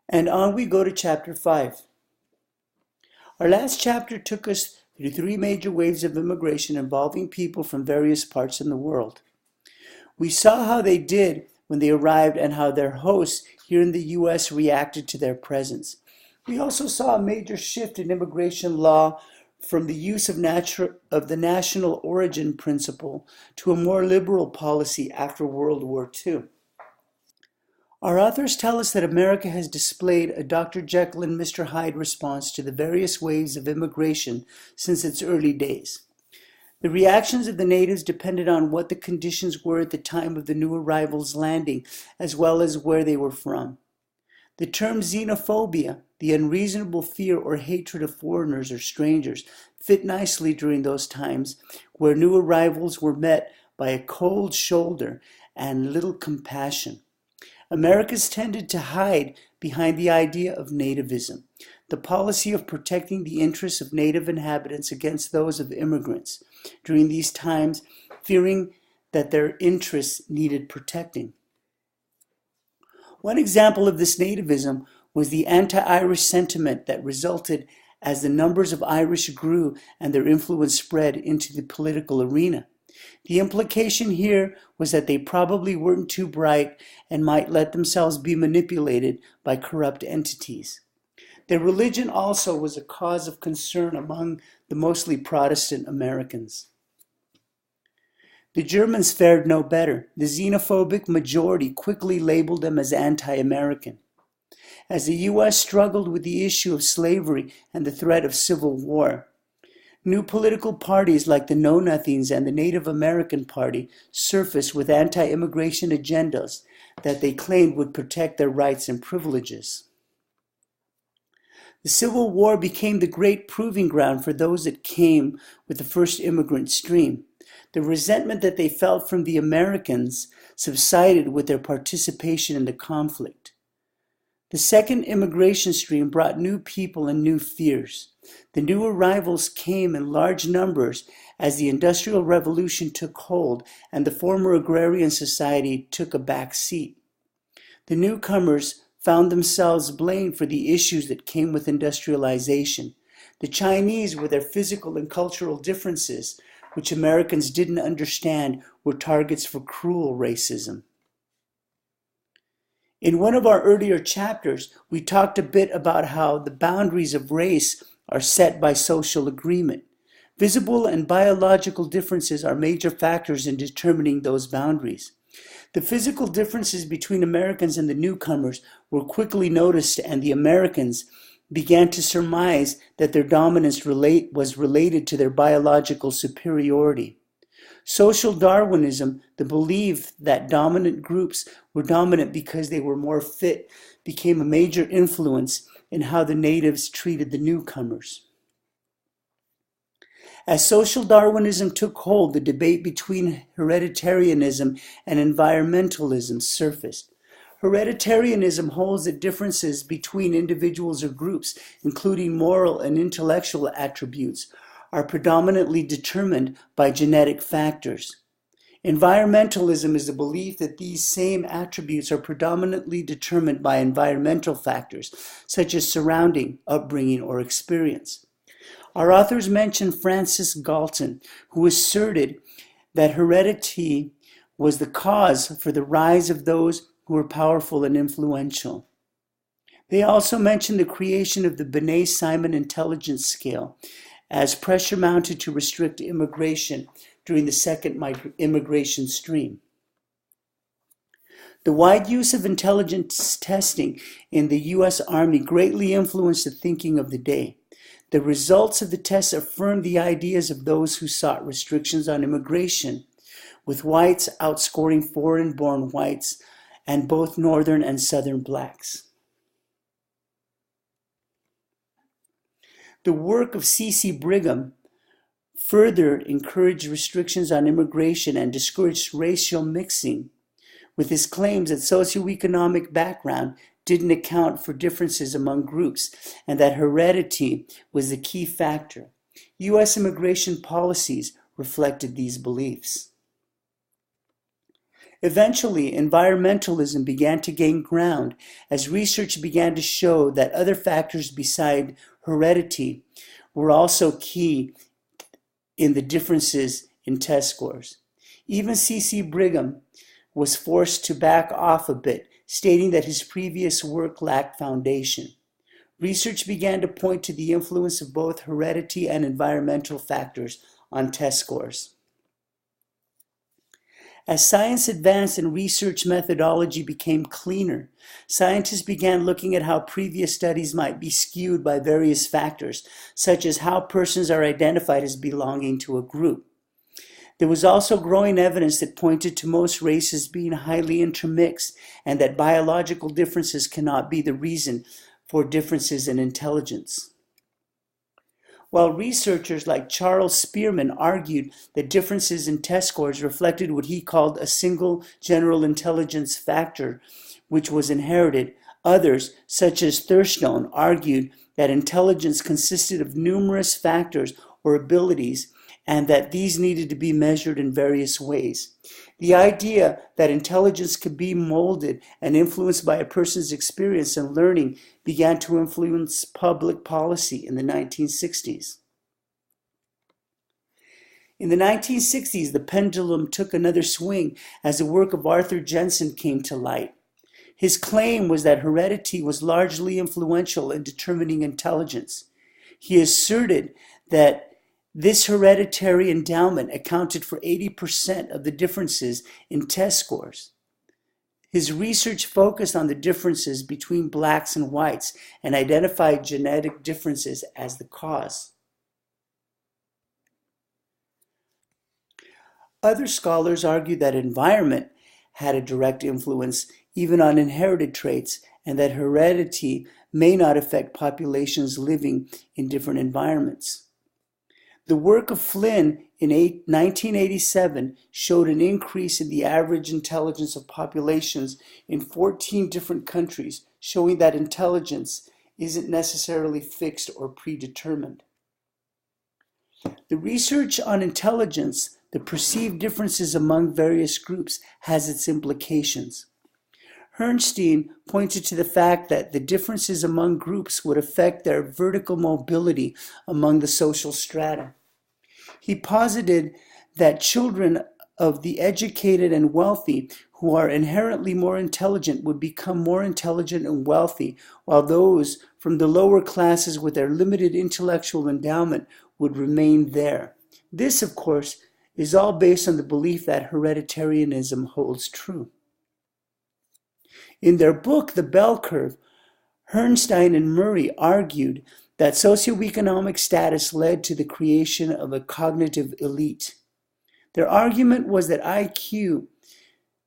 And on we go to chapter 5. Our last chapter took us through three major waves of immigration involving people from various parts in the world. We saw how they did when they arrived and how their hosts here in the U.S. reacted to their presence. We also saw a major shift in immigration law from the use of the national origin principle to a more liberal policy after World War II. Our authors tell us that America has displayed a Dr. Jekyll and Mr. Hyde response to the various waves of immigration since its early days. The reactions of the natives depended on what the conditions were at the time of the new arrivals landing, as well as where they were from. The term xenophobia, the unreasonable fear or hatred of foreigners or strangers, fit nicely during those times where new arrivals were met by a cold shoulder and little compassion. Americans tended to hide behind the idea of nativism, the policy of protecting the interests of native inhabitants against those of immigrants during these times, fearing that their interests needed protecting. One example of this nativism was the anti-Irish sentiment that resulted as the numbers of Irish grew and their influence spread into the political arena. The implication here was that they probably weren't too bright and might let themselves be manipulated by corrupt entities. Their religion also was a cause of concern among the mostly Protestant Americans. The Germans fared no better. The xenophobic majority quickly labeled them as anti-American. As the U.S. struggled with the issue of slavery and the threat of civil war, new political parties like the Know Nothings and the Native American Party surfaced with anti-immigration agendas that they claimed would protect their rights and privileges. The Civil War became the great proving ground for those that came with the first immigrant stream. The resentment that they felt from the Americans subsided with their participation in the conflict. The second immigration stream brought new people and new fears. The new arrivals came in large numbers as the Industrial Revolution took hold and the former agrarian society took a back seat. The newcomers found themselves blamed for the issues that came with industrialization. The Chinese, with their physical and cultural differences, which Americans didn't understand, were targets for cruel racism. In one of our earlier chapters, we talked a bit about how the boundaries of race are set by social agreement. Visible and biological differences are major factors in determining those boundaries. The physical differences between Americans and the newcomers were quickly noticed, and the Americans began to surmise that their dominance was related to their biological superiority. Social Darwinism, the belief that dominant groups were dominant because they were more fit, became a major influence in how the natives treated the newcomers. As social Darwinism took hold, the debate between hereditarianism and environmentalism surfaced. Hereditarianism holds that differences between individuals or groups, including moral and intellectual attributes, are predominantly determined by genetic factors. Environmentalism is the belief that these same attributes are predominantly determined by environmental factors, such as surrounding, upbringing, or experience. Our authors mention Francis Galton, who asserted that heredity was the cause for the rise of those who were powerful and influential. They also mention the creation of the Binet-Simon intelligence scale as pressure mounted to restrict immigration during the second immigration stream. The wide use of intelligence testing in the U.S. Army greatly influenced the thinking of the day. The results of the tests affirmed the ideas of those who sought restrictions on immigration, with whites outscoring foreign-born whites and both northern and southern blacks. The work of C.C. Brigham further encouraged restrictions on immigration and discouraged racial mixing, with his claims that socioeconomic background didn't account for differences among groups and that heredity was the key factor. U.S. immigration policies reflected these beliefs. Eventually, environmentalism began to gain ground as research began to show that other factors beside heredity were also key in the differences in test scores. Even C.C. Brigham was forced to back off a bit, stating that his previous work lacked foundation. Research began to point to the influence of both heredity and environmental factors on test scores. As science advanced and research methodology became cleaner, scientists began looking at how previous studies might be skewed by various factors, such as how persons are identified as belonging to a group. There was also growing evidence that pointed to most races being highly intermixed and that biological differences cannot be the reason for differences in intelligence. While researchers like Charles Spearman argued that differences in test scores reflected what he called a single general intelligence factor, which was inherited, others, such as Thurstone, argued that intelligence consisted of numerous factors or abilities and that these needed to be measured in various ways. The idea that intelligence could be molded and influenced by a person's experience and learning began to influence public policy in the 1960s. In the 1960s, the pendulum took another swing as the work of Arthur Jensen came to light. His claim was that heredity was largely influential in determining intelligence. He asserted that this hereditary endowment accounted for 80% of the differences in test scores. His research focused on the differences between blacks and whites and identified genetic differences as the cause. Other scholars argue that environment had a direct influence even on inherited traits and that heredity may not affect populations living in different environments. The work of Flynn in 1987 showed an increase in the average intelligence of populations in 14 different countries, showing that intelligence isn't necessarily fixed or predetermined. The research on intelligence, the perceived differences among various groups, has its implications. Herrnstein pointed to the fact that the differences among groups would affect their vertical mobility among the social strata. He posited that children of the educated and wealthy who are inherently more intelligent would become more intelligent and wealthy, while those from the lower classes with their limited intellectual endowment would remain there. This, of course, is all based on the belief that hereditarianism holds true. In their book, The Bell Curve, Herrnstein and Murray argued that socioeconomic status led to the creation of a cognitive elite. Their argument was that IQ,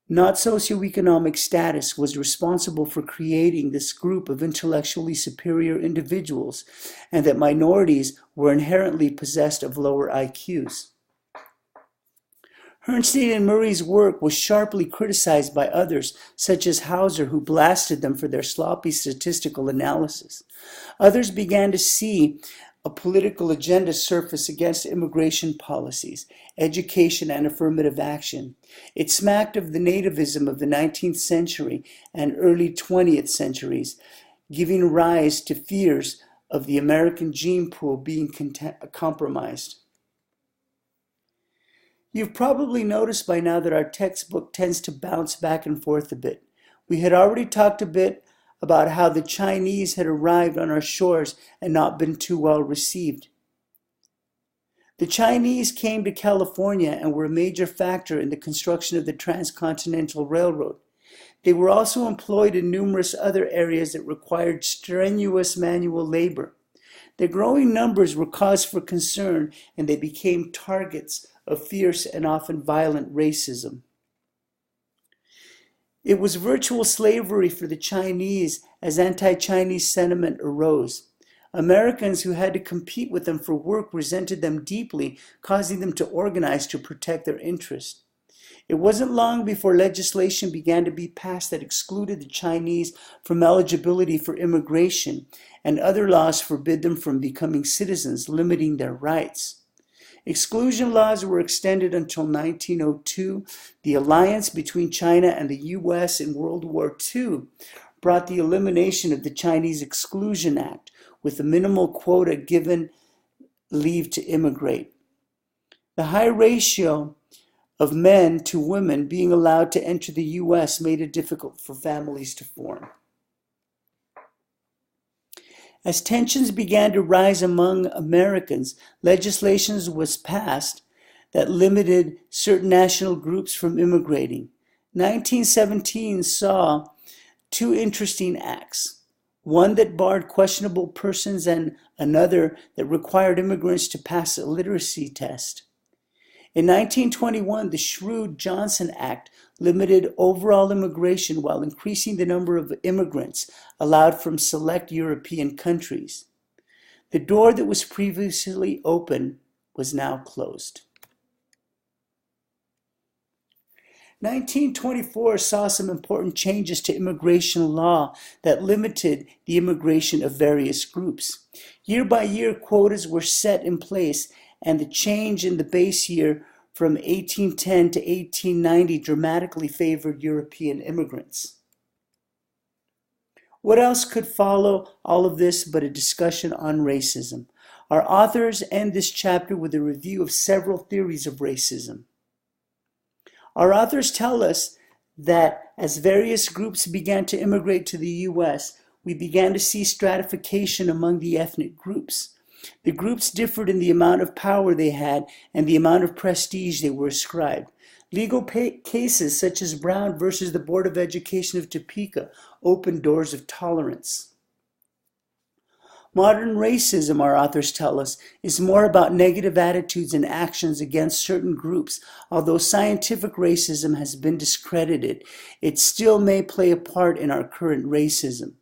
not socioeconomic status, was responsible for creating this group of intellectually superior individuals, and that minorities were inherently possessed of lower IQs. Herrnstein and Murray's work was sharply criticized by others, such as Hauser, who blasted them for their sloppy statistical analysis. Others began to see a political agenda surface against immigration policies, education, and affirmative action. It smacked of the nativism of the 19th century and early 20th centuries, giving rise to fears of the American gene pool being compromised. You've probably noticed by now that our textbook tends to bounce back and forth a bit. We had already talked a bit about how the Chinese had arrived on our shores and not been too well received. The Chinese came to California and were a major factor in the construction of the Transcontinental Railroad. They were also employed in numerous other areas that required strenuous manual labor. Their growing numbers were cause for concern, and they became targets of fierce and often violent racism. It was virtual slavery for the Chinese as anti-Chinese sentiment arose. Americans who had to compete with them for work resented them deeply, causing them to organize to protect their interests. It wasn't long before legislation began to be passed that excluded the Chinese from eligibility for immigration, and other laws forbid them from becoming citizens, limiting their rights. Exclusion laws were extended until 1902. The alliance between China and the U.S. in World War II brought the elimination of the Chinese Exclusion Act, with a minimal quota given leave to immigrate. The high ratio of men to women being allowed to enter the U.S. made it difficult for families to form. As tensions began to rise among Americans, legislation was passed that limited certain national groups from immigrating. 1917 saw two interesting acts, one that barred questionable persons and another that required immigrants to pass a literacy test. In 1921, the shrewd Johnson Act limited overall immigration while increasing the number of immigrants allowed from select European countries. The door that was previously open was now closed. 1924 saw some important changes to immigration law that limited the immigration of various groups. Year by year, quotas were set in place, and the change in the base year from 1810 to 1890 dramatically favored European immigrants. What else could follow all of this but a discussion on racism? Our authors end this chapter with a review of several theories of racism. Our authors tell us that as various groups began to immigrate to the U.S., we began to see stratification among the ethnic groups. The groups differed in the amount of power they had and the amount of prestige they were ascribed. Legal cases such as Brown versus the Board of Education of Topeka opened doors of tolerance. Modern racism, our authors tell us, is more about negative attitudes and actions against certain groups. Although scientific racism has been discredited, it still may play a part in our current racism.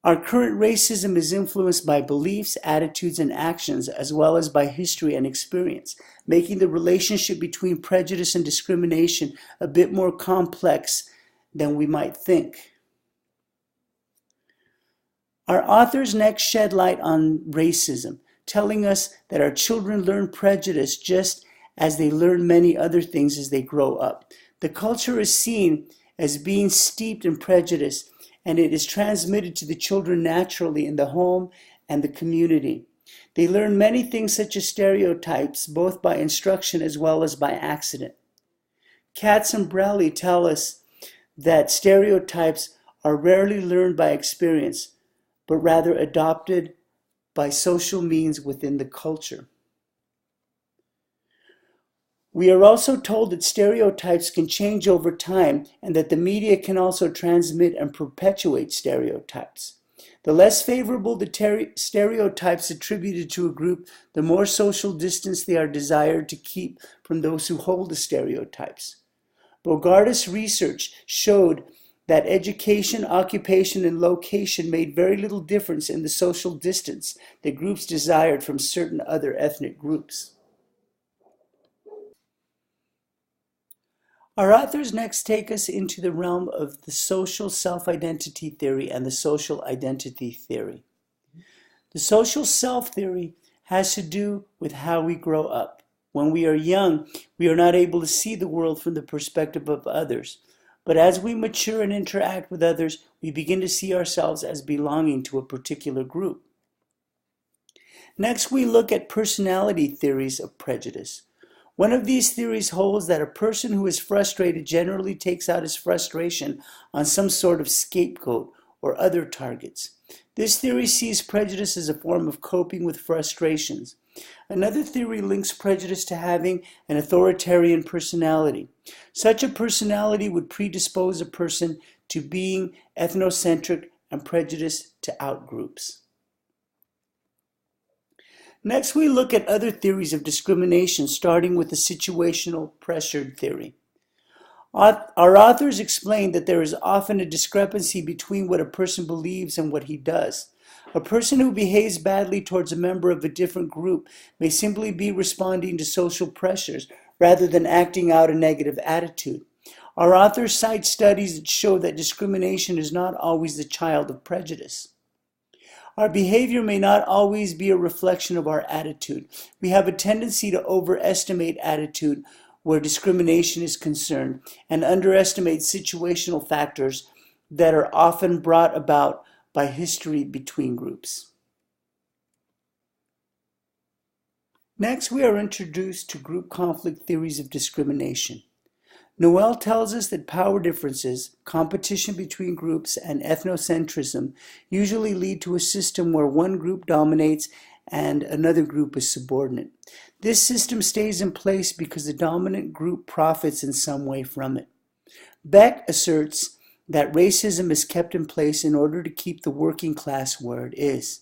Our current racism is influenced by beliefs, attitudes, and actions, as well as by history and experience, making the relationship between prejudice and discrimination a bit more complex than we might think. Our authors next shed light on racism, telling us that our children learn prejudice just as they learn many other things as they grow up. The culture is seen as being steeped in prejudice, and it is transmitted to the children naturally in the home and the community. They learn many things such as stereotypes, both by instruction as well as by accident. Katz and Braley tell us that stereotypes are rarely learned by experience, but rather adopted by social means within the culture. We are also told that stereotypes can change over time and that the media can also transmit and perpetuate stereotypes. The less favorable the stereotypes attributed to a group, the more social distance they are desired to keep from those who hold the stereotypes. Bogardus' research showed that education, occupation, and location made very little difference in the social distance that groups desired from certain other ethnic groups. Our authors next take us into the realm of the social self-identity theory and the social identity theory. The social self theory has to do with how we grow up. When we are young, we are not able to see the world from the perspective of others. But as we mature and interact with others, we begin to see ourselves as belonging to a particular group. Next, we look at personality theories of prejudice. One of these theories holds that a person who is frustrated generally takes out his frustration on some sort of scapegoat or other targets. This theory sees prejudice as a form of coping with frustrations. Another theory links prejudice to having an authoritarian personality. Such a personality would predispose a person to being ethnocentric and prejudiced to outgroups. Next, we look at other theories of discrimination, starting with the situational pressured theory. Our authors explain that there is often a discrepancy between what a person believes and what he does. A person who behaves badly towards a member of a different group may simply be responding to social pressures rather than acting out a negative attitude. Our authors cite studies that show that discrimination is not always the child of prejudice. Our behavior may not always be a reflection of our attitude. We have a tendency to overestimate attitude where discrimination is concerned and underestimate situational factors that are often brought about by history between groups. Next, we are introduced to group conflict theories of discrimination. Noel tells us that power differences, competition between groups, and ethnocentrism usually lead to a system where one group dominates and another group is subordinate. This system stays in place because the dominant group profits in some way from it. Beck asserts that racism is kept in place in order to keep the working class where it is.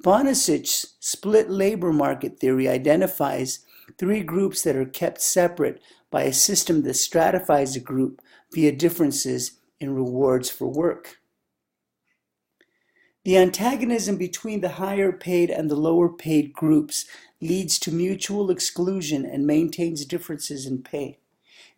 Bonasic's split labor market theory identifies three groups that are kept separate by a system that stratifies a group via differences in rewards for work. The antagonism between the higher paid and the lower paid groups leads to mutual exclusion and maintains differences in pay.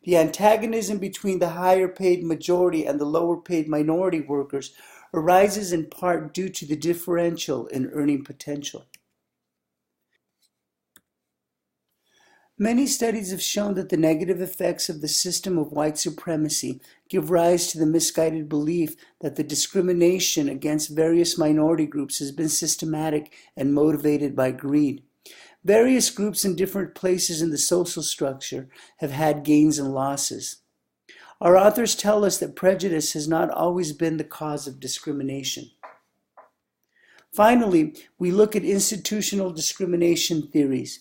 The antagonism between the higher paid majority and the lower paid minority workers arises in part due to the differential in earning potential. Many studies have shown that the negative effects of the system of white supremacy give rise to the misguided belief that the discrimination against various minority groups has been systematic and motivated by greed. Various groups in different places in the social structure have had gains and losses. Our authors tell us that prejudice has not always been the cause of discrimination. Finally, we look at institutional discrimination theories.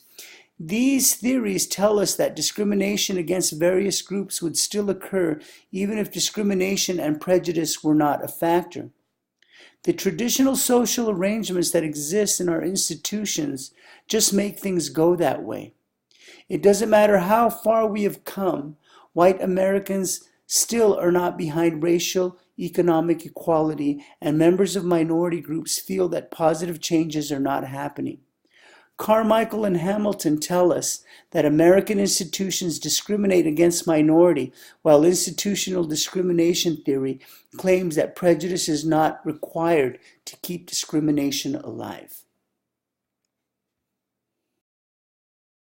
These theories tell us that discrimination against various groups would still occur even if discrimination and prejudice were not a factor. The traditional social arrangements that exist in our institutions just make things go that way. It doesn't matter how far we have come, white Americans still are not behind racial, economic equality, and members of minority groups feel that positive changes are not happening. Carmichael and Hamilton tell us that American institutions discriminate against minority, while institutional discrimination theory claims that prejudice is not required to keep discrimination alive.